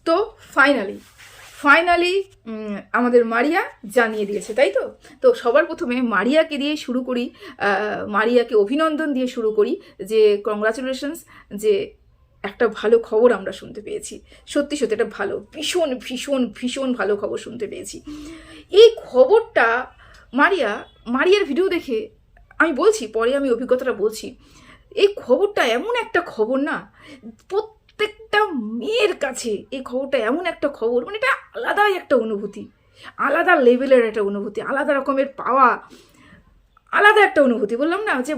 তো ফাইনালি আমাদের মারিয়া জানিয়ে দিয়েছে, তাই তো। তো সবার প্রথমে মারিয়াকে দিয়ে শুরু করি, মারিয়াকে অভিনন্দন দিয়ে শুরু করি যে কংগ্রাচুলেশনস, যে একটা ভালো খবর আমরা শুনতে পেয়েছি। সত্যি সত্যি একটা ভালো, ভীষণ ভীষণ ভীষণ ভালো খবর শুনতে পেয়েছি। এই খবরটা মারিয়ার ভিডিও দেখে আমি বলছি, পরে আমি অভিজ্ঞতাটা বলছি। এই খবরটা এমন একটা খবর না, প্রত্যেকটা মেয়ের কাছে এই খবরটা এমন একটা খবর, মানে এটা আলাদাই একটা অনুভূতি, আলাদা লেভেলের একটা অনুভূতি, আলাদা রকমের পাওয়া, আলাদা একটা অনুভূতি। বললাম না যে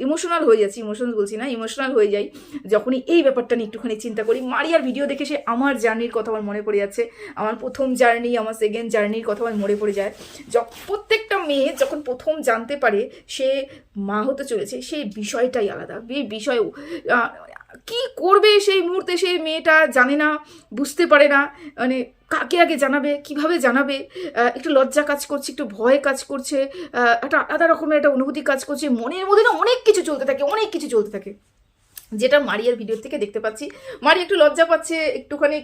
ইমোশনাল হয়ে যাচ্ছি, ইমোশনাল হয়ে যাই যখনই এই ব্যাপারটা নিয়ে একটুখানি চিন্তা করি। মারিয়ার ভিডিও দেখে সে আমার জার্নির কথা আমার মনে পড়ে যাচ্ছে, আমার প্রথম জার্নি, আমার সেকেন্ড জার্নির কথা আমার মনে পড়ে যায়। প্রত্যেকটা মেয়ে যখন প্রথম জানতে পারে সে মা হতে চলেছে, সেই বিষয়টাই আলাদা। এই বিষয় কি করবে সেই মুহূর্তে সেই মেয়েটা জানে না, বুঝতে পারে না, মানে কাকে আগে জানাবে, কিভাবে জানাবে, একটু লজ্জা কাজ করছে, একটু ভয় কাজ করছে, একটা আলাদা রকমের একটা অনুভূতি কাজ করছে, মনের মধ্যে না অনেক কিছু চলতে থাকে, যেটা মারিয়ার ভিডিও থেকে দেখতে পাচ্ছি। মারিয়া একটু লজ্জা পাচ্ছে, একটুখানি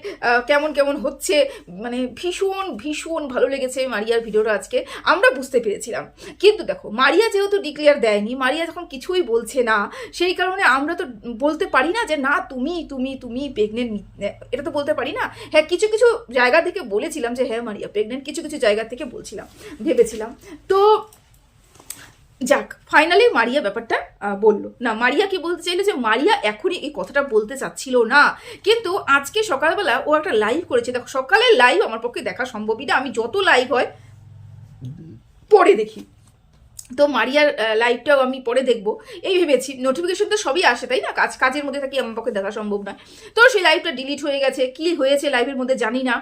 কেমন কেমন হচ্ছে, মানে ভীষণ ভীষণ ভালো লেগেছে মারিয়ার ভিডিওটা আজকে আমরা বুঝতে পেরেছিলাম। কিন্তু দেখো, মারিয়া যেহেতু ডিক্লেয়ার দেয়নি, মারিয়া যখন কিছুই বলছে না, সেই কারণে আমরা তো বলতে পারি না যে না তুমি তুমি তুমি প্রেগনেন্ট, এটা তো বলতে পারি না। হ্যাঁ, কিছু কিছু জায়গা থেকে বলেছিলাম যে হ্যাঁ মারিয়া প্রেগনেন্ট, কিছু কিছু জায়গা থেকে ভেবেছিলাম। তো যাক, ফাইনালি মারিয়া ব্যাপারটা বললো না। মারিয়া কি বলতে চাইলো যে মারিয়া এখনই এই কথাটা বলতে চাচ্ছিল না, কিন্তু আজকে সকালবেলা ও একটা লাইভ করেছে। দেখো, সকালের লাইভ আমার পক্ষে দেখা সম্ভবই না, আমি যত লাইভ হয় পরে দেখি, তো মারিয়ার লাইভটাও আমি পরে দেখবো এই ভেবেছি। নোটিফিকেশন তো সবই আসে, তাই না, কাজের মধ্যে থাকি, আমার পক্ষে দেখা সম্ভব নয়। তো সেই লাইভটা ডিলিট হয়ে গেছে, কি হয়েছে লাইভের মধ্যে জানি না।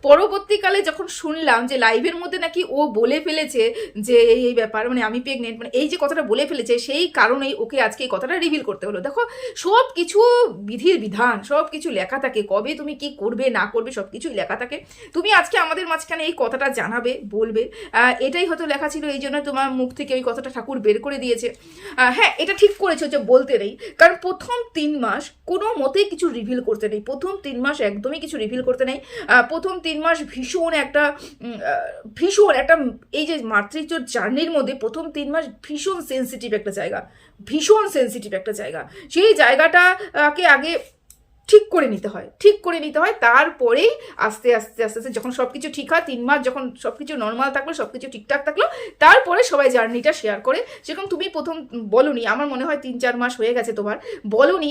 পরবর্তীকালে যখন শুনলাম যে লাইভের মধ্যে নাকি ও বলে ফেলেছে যে এই ব্যাপার, মানে আমি প্রেগনেন্ট, মানে এই যে কথাটা বলে ফেলেছে, সেই কারণেই ওকে আজকে এই কথাটা রিভিল করতে হলো। দেখো, সব কিছু বিধির বিধান, সব কিছু লেখা থাকে, কবে তুমি কি করবে না করবে সব কিছুই লেখা থাকে। তুমি আজকে আমাদের মাঝখানে এই কথাটা জানাবে, বলবে, এটাই হয়তো লেখা ছিল, এই জন্য তোমার মুখ থেকে ওই কথাটা ঠাকুর বের করে দিয়েছে। হ্যাঁ, এটা ঠিক করেছো যে বলতে নেই, কারণ প্রথম 3 মাস কোনো মতেই কিছু রিভিল করতে নেই, প্রথম 3 মাস একদমই কিছু রিভিল করতে নেই। প্রথম 3 মাস ভীষণ একটা এই যে মাতৃত্ব জার্নির মধ্যে প্রথম 3 মাস ভীষণ সেন্সিটিভ একটা জায়গা, সেই জায়গাটাকে আগে ঠিক করে নিতে হয়, তারপরেই আস্তে আস্তে যখন সব কিছু ঠিক হয়, 3 মাস যখন সব কিছু নর্মাল থাকলো, সব কিছু ঠিকঠাক থাকলো, তারপরে সবাই জার্নিটা শেয়ার করে। সেরকম তুমি প্রথম বলোনি, আমার মনে হয় 3-4 মাস হয়ে গেছে তোমার বলোনি,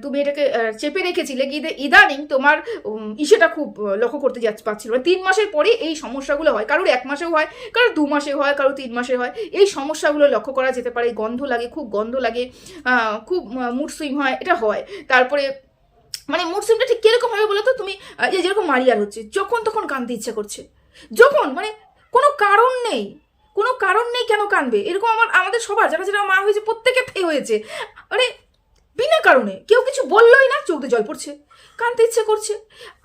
তুমি এটাকে চেপে রেখেছিলে, কি ইদানিং তোমার ইসেটা খুব লক্ষ্য করতে পারছিল না। 3 মাসের পরে এই সমস্যাগুলো হয়, কারোর 1 মাসেও হয়, কারোর 2 মাসে হয়, কারোর 3 মাসে হয়। এই সমস্যাগুলো লক্ষ্য করা যেতে পারে। গন্ধ লাগে, খুব খুব মুড সুইং হয়, এটা হয়। তারপরে মানে মুড সুইংটা ঠিক কিরকম হবে বলো তো, তুমি যেরকম মারিয়ার হচ্ছে, যখন তখন কাঁদতে ইচ্ছা করছে, যখন মানে কোনো কারণ নেই কেন কাঁদবে, এরকম আমাদের সবার যারা মা হয়েছে প্রত্যেকের হয়েছে, মানে বিনা কারণে কেউ কিছু বললোই না, চোখ দিয়ে জল পড়ছে, কাঁদতে ইচ্ছে করছে।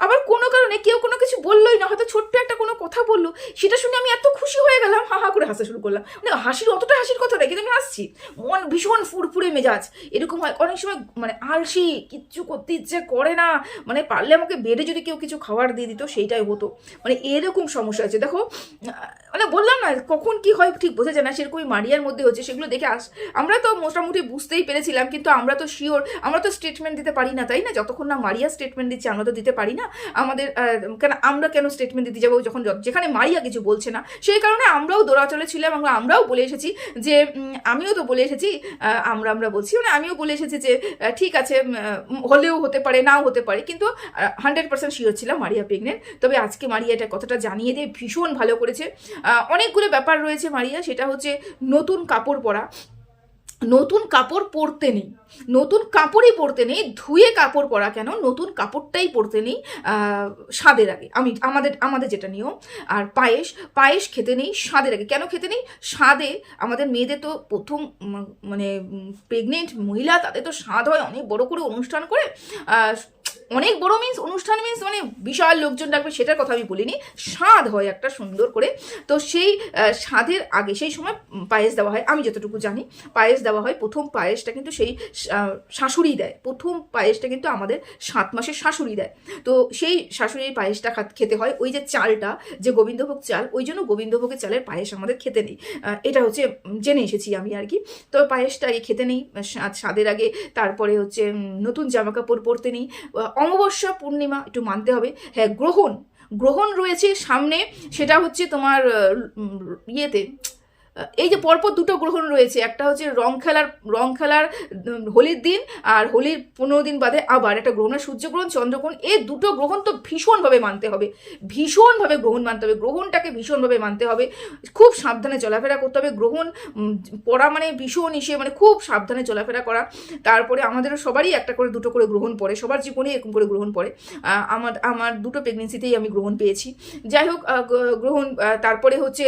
আবার কোনো কারণে কেউ কোনো কিছু বললোই না, হয়তো ছোট্ট একটা কোনো কথা বললো, সেটা শুনে আমি এত খুশি হয়ে গেলাম, হা করে হাসা শুরু করলাম। মানে অতটা হাসির কথা নয়, কিন্তু আমি হাসছি, মন ভীষণ ফুরফুরে মেজাজ, এরকম হয়। অনেক সময় মানে আলসি, কিচ্ছু করতে ইচ্ছে করে না, মানে পারলে আমাকে বেডে যদি কেউ কিছু খাবার দিয়ে দিত সেইটাই হতো, মানে এরকম সমস্যা আছে। দেখো, মানে বললাম না, কখন কি হয় ঠিক বোঝা যায় না, সেরকমই মারিয়ার মধ্যে হচ্ছে। সেগুলো দেখে আমরা তো মোটামুটি বুঝতেই পেরেছিলাম, কিন্তু আমরা তো শিওর, আমরা তো স্টেটমেন্ট দিতে পারি না, তাই না? যতক্ষণ না মারিয়া স্টেটমেন্ট দিচ্ছে আমরা তো দিতে পারি না। আমরা কেন স্টেটমেন্ট দিতে যাবো যখন যেখানে মারিয়া কিছু বলছে না? সেই কারণে আমরাও দৌড়াচলে ছিলাম, আমরাও বলে এসেছি যে আমিও তো বলে এসেছি, আমরা বলছি, মানে আমিও বলে এসেছি যে ঠিক আছে, হলেও হতে পারে, নাও হতে পারে, কিন্তু 100% শিওর ছিলাম মারিয়া প্রেগনেন্ট। তবে আজকে মারিয়া এটা কথাটা জানিয়ে দিয়ে ভীষণ ভালো করেছে। অনেকগুলো ব্যাপার রয়েছে মারিয়া, সেটা হচ্ছে নতুন কাপড় পরা, নতুন কাপড় পরতে নেই, নতুন কাপড়ই পরতে নেই, ধুয়ে কাপড় পরা কেন, নতুন কাপড়টাই পরতে নেই স্বাদের আগে, আমাদের যেটা নিয়ম। আর পায়েস খেতে নেই স্বাদের আগে। কেন খেতে নেই? স্বাদে আমাদের মেয়েদের তো প্রথম মানে প্রেগনেন্ট মহিলা, তাদের তো স্বাদ হয় অনেক বড় করে অনুষ্ঠান করে, অনেক বড় মিন্স অনুষ্ঠান মিন্স মানে বিশাল লোকজন ডাকবে সেটার কথা আমি বলিনি, স্বাদ হয় একটা সুন্দর করে। তো সেই স্বাদের আগে সেই সময় পায়েস দেওয়া হয়, আমি যতটুকু জানি পায়েস দেওয়া হয়। প্রথম পায়েসটা কিন্তু সেই শাশুড়ি দেয়, প্রথম পায়েসটা কিন্তু আমাদের 7 মাসের শাশুড়ি দেয়। তো সেই শাশুড়ির পায়েসটা খেতে হয়। ওই যে চালটা, যে গোবিন্দভোগ চাল, ওই জন্য গোবিন্দভোগের চালের পায়েস আমাদের খেতে নেই, এটা হচ্ছে জেনে এসেছি আমি আর কি। তো পায়েসটা খেতে নেই স্বাদের আগে। তারপরে হচ্ছে নতুন জামা কাপড় পরতে নেই, অমাবস্যা পূর্ণিমা একটু মানতে হবে। হ্যাঁ, গ্রহণ রয়েছে সামনে, সেটা হচ্ছে তোমার ইয়েতে, এই যে পরপর 2টো গ্রহণ রয়েছে, একটা হচ্ছে রং খেলার হোলির দিন, আর হোলির 15 দিন বাদে আবার একটা গ্রহণ, সূর্যগ্রহণ চন্দ্রগ্রহণ। এই 2টো গ্রহণ তো ভীষণভাবে মানতে হবে, ভীষণভাবে গ্রহণ মানতে হবে, গ্রহণটাকে ভীষণভাবে মানতে হবে, খুব সাবধানে চলাফেরা করতে হবে। গ্রহণ পড়া মানে ভীষণ মানে খুব সাবধানে চলাফেরা করা। তারপরে আমাদেরও সবারই একটা করে 2টো করে গ্রহণ পড়ে, সবার জীবনে এরকম করে গ্রহণ পড়ে। আমার 2টো প্রেগনেন্সিতেই আমি গ্রহণ পেয়েছি। যাই হোক, গ্রহণ, তারপরে হচ্ছে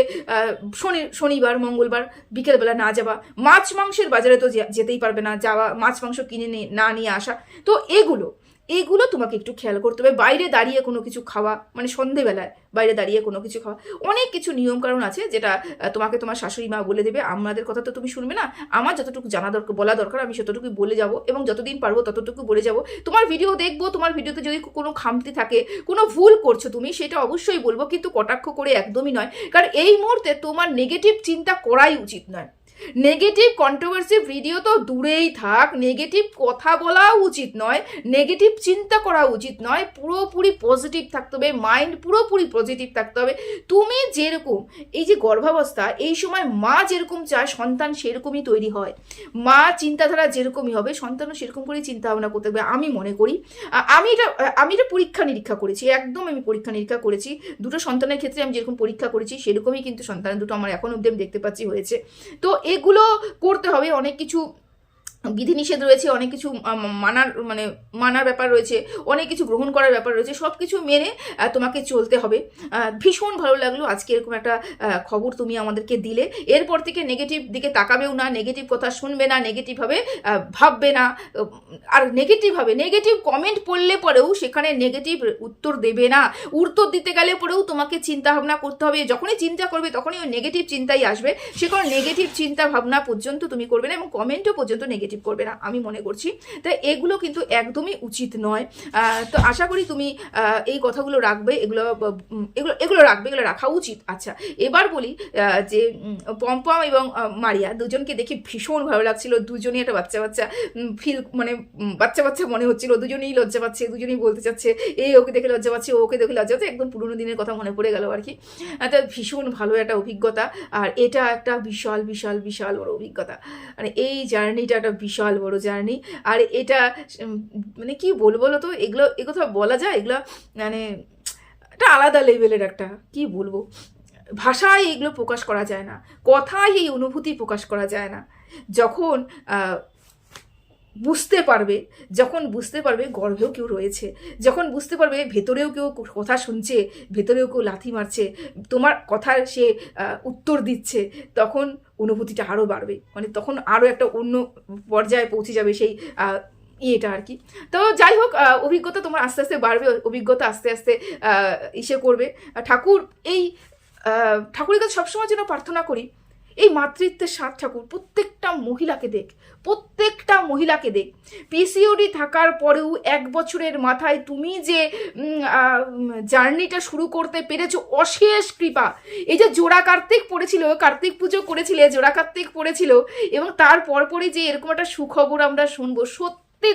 শনিবার মঙ্গলবার বিকেলবেলা না যাওয়া, মাছ মাংসের বাজারে তো যেতেই পারবে না, যাওয়া মাছ মাংস কিনে না নিয়ে আসা। তো এগুলো তোমাকে একটু খেয়াল করতে হবে। বাইরে দাঁড়িয়ে কোনো কিছু খাওয়া, মানে সন্ধেবেলায় বাইরে দাঁড়িয়ে কোনো কিছু খাওয়া, অনেক কিছু নিয়মকানুন আছে যেটা তোমাকে তোমার শাশুড়ি মা বলে দেবে। আমাদের কথা তো তুমি শুনবে না, আমার যতটুকু জানা দরকার, বলা দরকার, আমি ততটুকু বলে যাব, এবং যতদিন পারবো ততটুকু বলে যাব। তোমার ভিডিও দেখবো, তোমার ভিডিওতে যদি কোনো খামতি থাকে, কোনো ভুল করছো তুমি, সেটা অবশ্যই বলবো, কিন্তু কটাক্ষ করে একদমই নয়। কারণ এই মুহূর্তে তোমার নেগেটিভ চিন্তা করাই উচিত নয়। নেগেটিভ কন্ট্রোভার্সি ভিডিও তো দূরেই থাক, নেগেটিভ কথা বলা উচিত নয়, নেগেটিভ চিন্তা করা উচিত নয়, পুরোপুরি পজিটিভ থাকতে হবে, মাইন্ড পুরোপুরি পজিটিভ থাকতে হবে। তুমি যেরকম, এই যে গর্ভাবস্থা, এই সময় মা যেরকম চায় সন্তান সেরকমই তৈরি হয়, মা চিন্তাধারা যেরকমই হবে সন্তানও সেরকম করেই চিন্তা ভাবনা করতে হবে আমি মনে করি। আমি এটা পরীক্ষা নিরীক্ষা করেছি, একদম আমি পরীক্ষা নিরীক্ষা করেছি। 2টো সন্তানের ক্ষেত্রে আমি যেরকম পরীক্ষা করেছি সেরকমই কিন্তু সন্তান 2টো আমার এখন অবধি আমি দেখতে পাচ্ছি হয়েছে। তো এগুলো করতে হবে, অনেক কিছু বিধিনিষেধ রয়েছে, অনেক কিছু মানার ব্যাপার রয়েছে, অনেক কিছু গ্রহণ করার ব্যাপার রয়েছে, সব কিছু মেনে তোমাকে চলতে হবে। ভীষণ ভালো লাগলো আজকে এরকম একটা খবর তুমি আমাদেরকে দিলে। এরপর থেকে নেগেটিভ দিকে তাকাবেও না, নেগেটিভ কথা শুনবে না, নেগেটিভভাবে ভাববে না। আর নেগেটিভ কমেন্ট পড়লে পরেও সেখানে নেগেটিভ উত্তর দেবে না, উত্তর দিতে গেলে পরেও তোমাকে চিন্তা ভাবনা করতে হবে। যখনই চিন্তা করবে তখনই ওই নেগেটিভ চিন্তাই আসবে, সে কোনো নেগেটিভ চিন্তা ভাবনা পর্যন্ত তুমি করবে না, এবং কমেন্টও পর্যন্ত নেগেটিভ করবে না আমি মনে করছি। তাই এগুলো কিন্তু একদমই উচিত নয়। তো আশা করি তুমি এই কথাগুলো রাখবে, এগুলো রাখা উচিত। আচ্ছা, এবার বলি যে পম্পম এবং মারিয়া দুজনকে দেখে ভীষণ ভালো লাগছিল, দুজনই একটা বাচ্চা ফিল, মানে বাচ্চা মনে হচ্ছিল, দুজনেই লজ্জা পাচ্ছে, দুজনেই বলতে চাচ্ছে, এই ওকে দেখে লজ্জা পাচ্ছে, ওকে দেখে লজ্জা পাচ্ছে, একদম পুরোনো দিনের কথা মনে পড়ে গেল আর কি। তো ভীষণ ভালো একটা অভিজ্ঞতা, আর এটা একটা বিশাল বড় অভিজ্ঞতা, মানে এই জার্নিটা একটা বিশাল বড় জার্নি। আর এটা মানে কি বলবো তো, এগুলো বলা যায়, এগুলো মানে একটা আলাদা লেভেলের একটা, কি বলবো, ভাষায় এগুলো প্রকাশ করা যায় না, কথায় এই অনুভূতি প্রকাশ করা যায় না। যখন বুঝতে পারবে গর্ভেও কেউ রয়েছে, যখন বুঝতে পারবে ভেতরেও কেউ কথা শুনছে, ভেতরেও কেউ লাথি মারছে, তোমার কথার সে উত্তর দিচ্ছে, তখন অনুভূতিটা আরও বাড়বে, মানে তখন আরও একটা অন্য পর্যায়ে পৌঁছে যাবে সেই ইয়েটা আর কি। তো যাই হোক, অভিজ্ঞতা তোমার আস্তে আস্তে বাড়বে, অভিজ্ঞতা আস্তে আস্তে করবে। ঠাকুরের কাছে সবসময় যেন প্রার্থনা করি, এই মাতৃত্বের স্বাদ ঠাকুর প্রত্যেকটা মহিলাকে দেখ। পিসিওডি থাকার পরেও 1 বছরের মাথায় তুমি যে জার্নিটা শুরু করতে পেরেছো, অশেষ কৃপা। এই যে জোড়া কার্তিক পড়েছিল, কার্তিক পুজো করেছিলে, জোড়া কার্তিক পড়েছিল, এবং তার পরপরই যে এরকম একটা সুখবর আমরা শুনবো,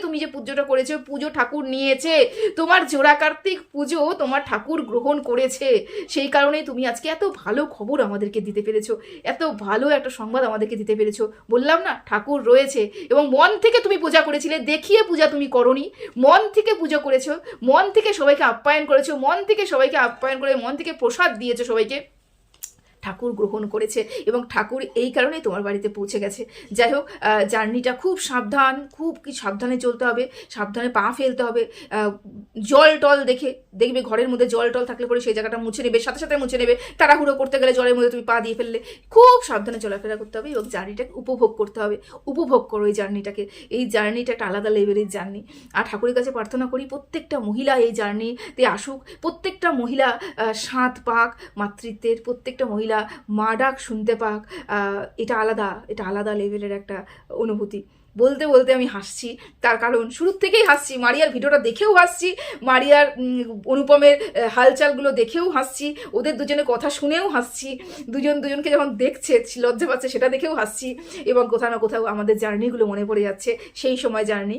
তুমি যে পুজোটা করেছো, পুজো ঠাকুর নিয়েছে, তোমার জোড়া কার্তিক পুজো তোমার ঠাকুর গ্রহণ করেছে, সেই কারণেই তুমি আজকে এত ভালো খবর আমাদেরকে দিতে পেরেছো, এত ভালো একটা সংবাদ আমাদেরকে দিতে পেরেছো। বললাম না, ঠাকুর রয়েছে, এবং মন থেকে তুমি পূজা করেছিলে, দেখিয়ে পূজা তুমি করনি, মন থেকে পুজো করেছো, মন থেকে সবাইকে আপ্যায়ন করেছো, মন থেকে সবাইকে আপ্যায়ন করে মন থেকে প্রসাদ দিয়েছো সবাইকে, ঠাকুর গ্রহণ করেছে, এবং ঠাকুর এই কারণেই তোমার বাড়িতে পৌঁছে গেছে। যাই হোক, জার্নিটা খুব সাবধানে চলতে হবে, সাবধানে পা ফেলতে হবে, জল টল দেখবে ঘরের মধ্যে জল টল থাকলে পরে সেই জায়গাটা মুছে নেবে, সাথে সাথে মুছে নেবে। তাড়াহুড়ো করতে গেলে জলের মধ্যে তুমি পা দিয়ে ফেললে। খুব সাবধানে চলাফেরা করতে হবে এবং জার্নিটাকে উপভোগ করতে হবে। উপভোগ করো এই জার্নিটাকে। এই জার্নিটা একটা আলাদা লেভেলের জার্নি। আর ঠাকুরের কাছে প্রার্থনা করি প্রত্যেকটা মহিলা এই জার্নিতে আসুক, প্রত্যেকটা মহিলা স্বাদ পাক মাতৃত্বের, প্রত্যেকটা মহিলা মা ডাক শুনতে পাক। এটা আলাদা লেভেলের একটা অনুভূতি। বলতে বলতে আমি হাসছি, তার কারণ শুরুর থেকেই হাসছি। মারিয়ার ভিডিওটা দেখেও হাসছি, মারিয়ার অনুপমের হালচালগুলো দেখেও হাসছি, ওদের দুজনের কথা শুনেও হাসছি, দুজনকে যখন দেখছে লজ্জা পাচ্ছে সেটা দেখেও হাসছি, এবং কোথাও না কোথাও আমাদের জার্নিগুলো মনে পড়ে যাচ্ছে, সেই সময় জার্নি।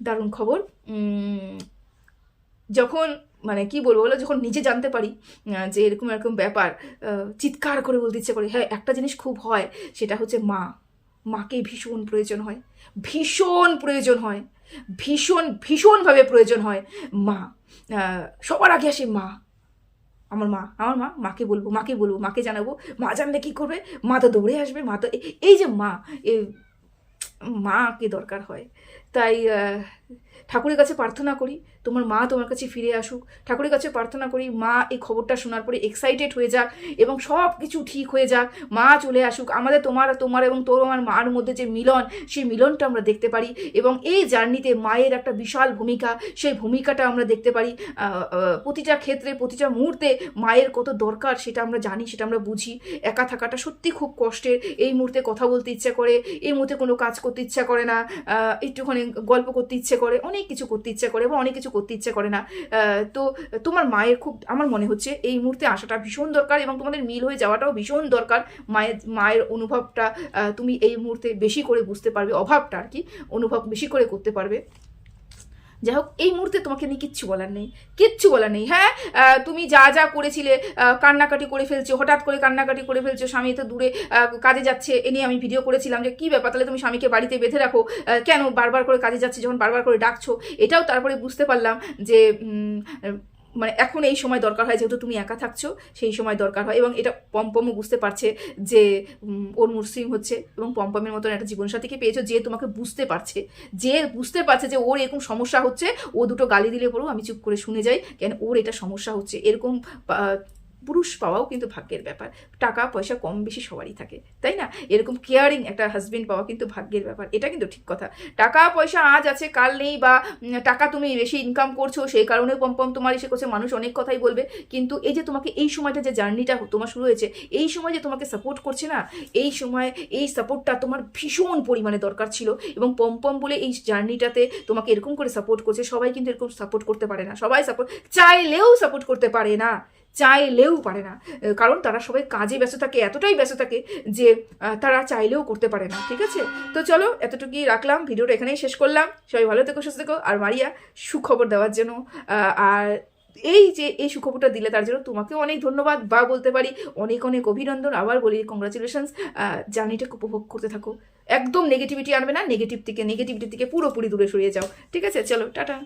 দারুণ খবর। যখন মানে কি বলবো বলো, যখন নিজে জানতে পারি যে এরকম ব্যাপার, চিৎকার করে বলতে ইচ্ছে করে। হ্যাঁ, একটা জিনিস খুব হয়, সেটা হচ্ছে মাকে ভীষণ প্রয়োজন হয়, ভীষণভাবে প্রয়োজন হয় মা। সবার আগে আসে মা। আমার মাকে বলবো, মাকে জানাবো। মা জানলে কি করবে? মা তো দৌড়ে আসবে। মা তো এই যে মাকে দরকার হয়। তাই ঠাকুরের কাছে প্রার্থনা করি তোমার মা তোমার কাছে ফিরে আসুক। ঠাকুরের কাছে প্রার্থনা করি মা এই খবরটা শোনার পরে এক্সাইটেড হয়ে যাক এবং সব কিছু ঠিক হয়ে যাক, মা চলে আসুক। আমাদের তোমার এবং আমার মার মধ্যে যে মিলন, সেই মিলনটা আমরা দেখতে পারি এবং এই জার্নিতে মায়ের একটা বিশাল ভূমিকা, সেই ভূমিকাটা আমরা দেখতে পারি। প্রতিটা ক্ষেত্রে, প্রতিটা মুহূর্তে মায়ের কত দরকার সেটা আমরা জানি, সেটা আমরা বুঝি। একা থাকাটা সত্যি খুব কষ্টের। এই মুহূর্তে কথা বলতে ইচ্ছা করে, এই মুহূর্তে কোনো কাজ করতে ইচ্ছা করে না, একটুখানি গল্প করতে ইচ্ছে করে, অনেক কিছু করতে ইচ্ছে করে এবং অনেক কিছু করতে ইচ্ছে করে না। তো তোমার মায়ের খুব, আমার মনে হচ্ছে এই মুহূর্তে আসাটা ভীষণ দরকার এবং তোমাদের মিল হয়ে যাওয়াটাও ভীষণ দরকার। মায়ের অনুভবটা তুমি এই মুহূর্তে বেশি করে বুঝতে পারবে, অভাবটা আর কি অনুভব বেশি করে করতে পারবে। যাই হোক, এই মুহূর্তে তোমাকে নিয়ে কিচ্ছু বলার নেই। হ্যাঁ, তুমি যা করেছিলে, কান্নাকাটি করে ফেলছো, হঠাৎ করে কান্নাকাটি করে ফেলছো, স্বামী তো দূরে কাজে যাচ্ছে, এ নিয়ে আমি ভিডিও করেছিলাম যে কী ব্যাপার, তাহলে তুমি স্বামীকে বাড়িতে বেঁধে রাখো কেন? বারবার করে কাজে যাচ্ছে যখন বারবার করে ডাকছো। এটাও তারপরে বুঝতে পারলাম যে মানে এখন এই সময় দরকার হয়, যেহেতু তুমি একা থাকছো সেই সময় দরকার হয়। এবং এটা পম্পমও বুঝতে পারছে যে ওর মুসলিম হচ্ছে এবং পম্পমের মতন একটা জীবনসাথীকে পেয়েছো যে তোমাকে বুঝতে পারছে যে ওর এরকম সমস্যা হচ্ছে। ও দুটো গালি দিলে পরেও আমি চুপ করে শুনে যাই, কেন ওর এটা সমস্যা হচ্ছে। এরকম পুরুষ পাওয়াও কিন্তু ভাগ্যের ব্যাপার। টাকা পয়সা কম বেশি সবারই থাকে, তাই না? এরকম কেয়ারিং একটা হাজবেন্ড পাওয়া কিন্তু ভাগ্যের ব্যাপার, এটা কিন্তু ঠিক কথা। টাকা পয়সা আজ আছে কাল নেই, বা টাকা তুমি বেশি ইনকাম করছো সেই কারণে পম্পম তোমার এসে করছে, মানুষ অনেক কথাই বলবে। কিন্তু এই যে তোমাকে এই সময়টা যে জার্নিটা তোমার শুরু হয়েছে, এই সময় যে তোমাকে সাপোর্ট করছে না, এই সময় এই সাপোর্টটা তোমার ভীষণ পরিমাণে দরকার ছিল। এবং পম্পম বলে এই জার্নিটাতে তোমাকে এরকম করে সাপোর্ট করছে। সবাই কিন্তু এরকম সাপোর্ট করতে পারে না, সবাই চাইলেও সাপোর্ট করতে পারে না, কারণ তারা সবাই কাজে ব্যস্ত থাকে, এতটাই ব্যস্ত থাকে যে তারা চাইলেও করতে পারে না। ঠিক আছে, তো চলো এতটুকুই রাখলাম, ভিডিওটা এখানেই শেষ করলাম। সবাই ভালো থেকো, সুস্থ থেকো। আর মারিয়া সুখবর দেওয়ার জন্য আর এই সুখবরটা দিলে তার জন্য তোমাকেও অনেক ধন্যবাদ, বা বলতে পারি অনেক অভিনন্দন। আবার বলি কংগ্রাচুলেশনস। জার্নিটাকে উপভোগ করতে থাকো, একদম নেগেটিভিটি আনবে না, নেগেটিভ থেকে পুরোপুরি দূরে সরিয়ে যাও। ঠিক আছে, চলো টাটা।